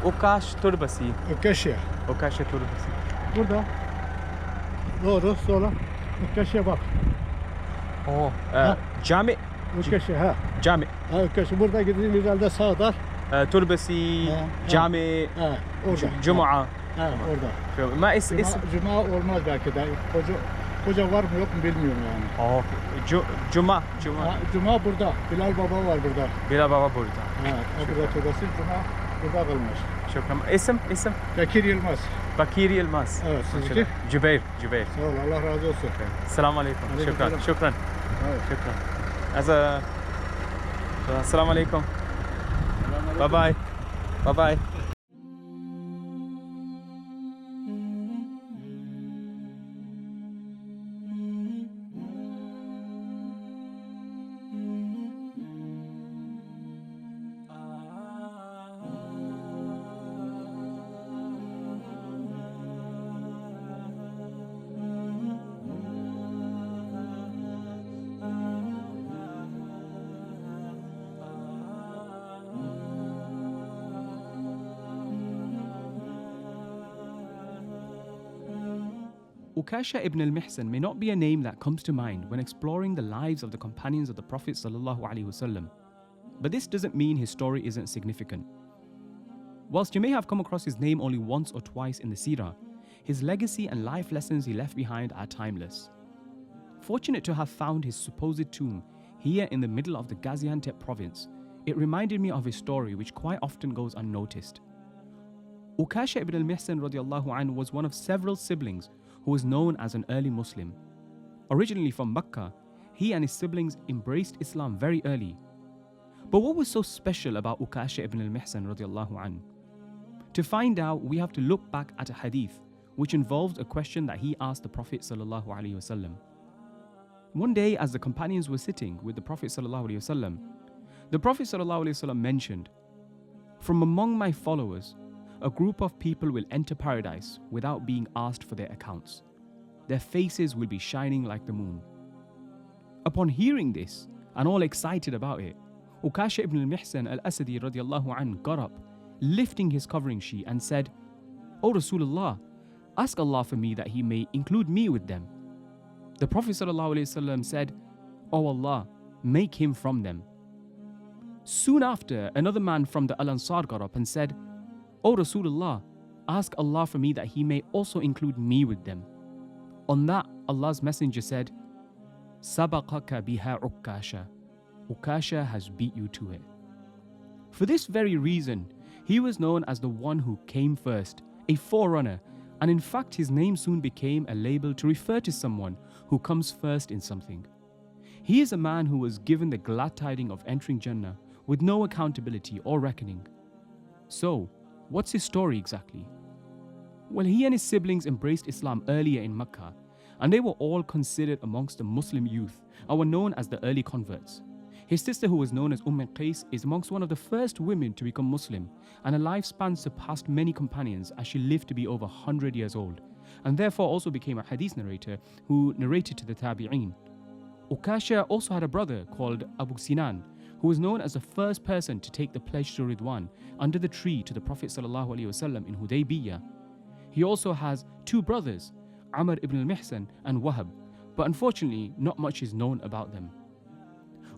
Ukash Turbasi. Ukasha. Ukasha Turbasi. Burada. Doğru sonra Ukasha bak. Oh. Cami. Ukasha ha. Cami. Ha Ukasha burada giddiğimiz halde sağda. Turbasi. Cami. Ha orada. Cuma. Ha orada. Ma ism. Cuma olmaz belki de. Koca var mı yok mu bilmiyorum yani. Oh. Cuma. Ha, Cuma burada. Bilal Baba var burada. Bilal Baba burada. Ha burada Turbasi Cuma burada kalmış. Şükran. İsim. Bekir Yılmaz. Bakir Yılmaz. Evet sizinki? Cübeyr. Sağ ol Allah razı olsun. Selamun Aleyküm. Aleyküm Şükran. Evet. Şükran. Assalamu Alaikum. Bye bye. Ukasha ibn al-Mihsan may not be a name that comes to mind when exploring the lives of the companions of the Prophet ﷺ, but this doesn't mean his story isn't significant. Whilst you may have come across his name only once or twice in the seerah, his legacy and life lessons he left behind are timeless. Fortunate to have found his supposed tomb here in the middle of the Gaziantep province, it reminded me of his story which quite often goes unnoticed. Ukasha ibn al-Mihsan radiallahu anhu was one of several siblings who was known as an early Muslim. Originally from Mecca, he and his siblings embraced Islam very early. But what was so special about Ukasha ibn al-Mihsan radiallahu anhu? To find out, we have to look back at a hadith which involved a question that he asked the Prophet sallallahu alaihi wasallam. One day, as the companions were sitting with the Prophet sallallahu alaihi wasallam, the Prophet sallallahu alaihi wasallam mentioned, "From among my followers, a group of people will enter paradise without being asked for their accounts. Their faces will be shining like the moon." Upon hearing this, and all excited about it, Ukasha ibn al-Mihsan al-Asadi radiallahu anhu got up, lifting his covering sheet and said, "O Rasulullah, ask Allah for me that He may include me with them." The Prophet sallallahu alaihi wasallam said, "O Allah, make him from them." Soon after, another man from the Al-Ansar got up and said, "O Rasulullah, ask Allah for me that He may also include me with them." On that, Allah's Messenger said, "Sabaqaka biha Ukasha." Ukasha has beat you to it. For this very reason, he was known as the one who came first, a forerunner, and in fact his name soon became a label to refer to someone who comes first in something. He is a man who was given the glad tidings of entering Jannah with no accountability or reckoning. So, what's his story exactly? Well, he and his siblings embraced Islam earlier in Mecca, and they were all considered amongst the Muslim youth and were known as the early converts. His sister, who was known as Qais, is amongst one of the first women to become Muslim, and her lifespan surpassed many companions as she lived to be over 100 years old, and therefore also became a hadith narrator who narrated to the Tabi'een. Ukasha also had a brother called Abu Sinan, who was known as the first person to take the pledge to Ridwan under the tree to the Prophet ﷺ in Hudaybiyah. He also has two brothers, Amr ibn al-Mihsan and Wahab, but unfortunately not much is known about them.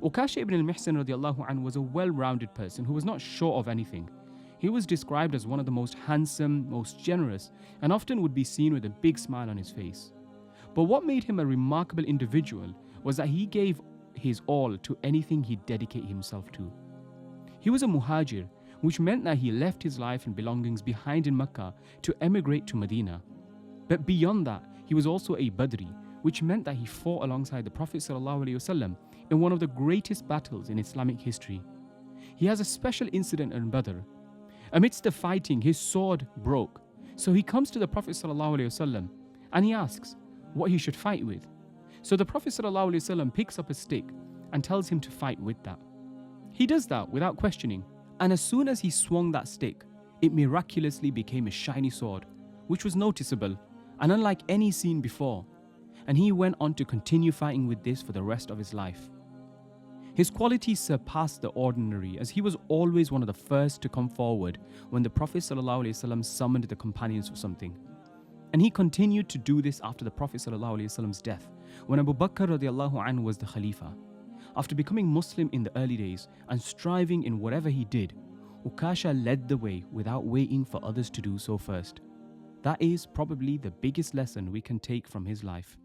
Ukasha ibn al-Mihsan radiallahu anhu was a well-rounded person who was not short of anything. He was described as one of the most handsome, most generous, and often would be seen with a big smile on his face. But what made him a remarkable individual was that he gave his all to anything he'd dedicate himself to. He was a muhajir, which meant that he left his life and belongings behind in Mecca to emigrate to Medina. But beyond that, he was also a Badri, which meant that he fought alongside the Prophet ﷺ in one of the greatest battles in Islamic history. He has a special incident in Badr. Amidst the fighting, his sword broke. So he comes to the Prophet ﷺ and he asks what he should fight with. So the Prophet ﷺ picks up a stick and tells him to fight with that. He does that without questioning, and as soon as he swung that stick, it miraculously became a shiny sword, which was noticeable and unlike any seen before, and he went on to continue fighting with this for the rest of his life. His qualities surpassed the ordinary, as he was always one of the first to come forward when the Prophet ﷺ summoned the companions for something. And he continued to do this after the Prophet ﷺ's death, when Abu Bakr radiallahu anhu was the Khalifa. After becoming Muslim in the early days and striving in whatever he did, Ukasha led the way without waiting for others to do so first. That is probably the biggest lesson we can take from his life.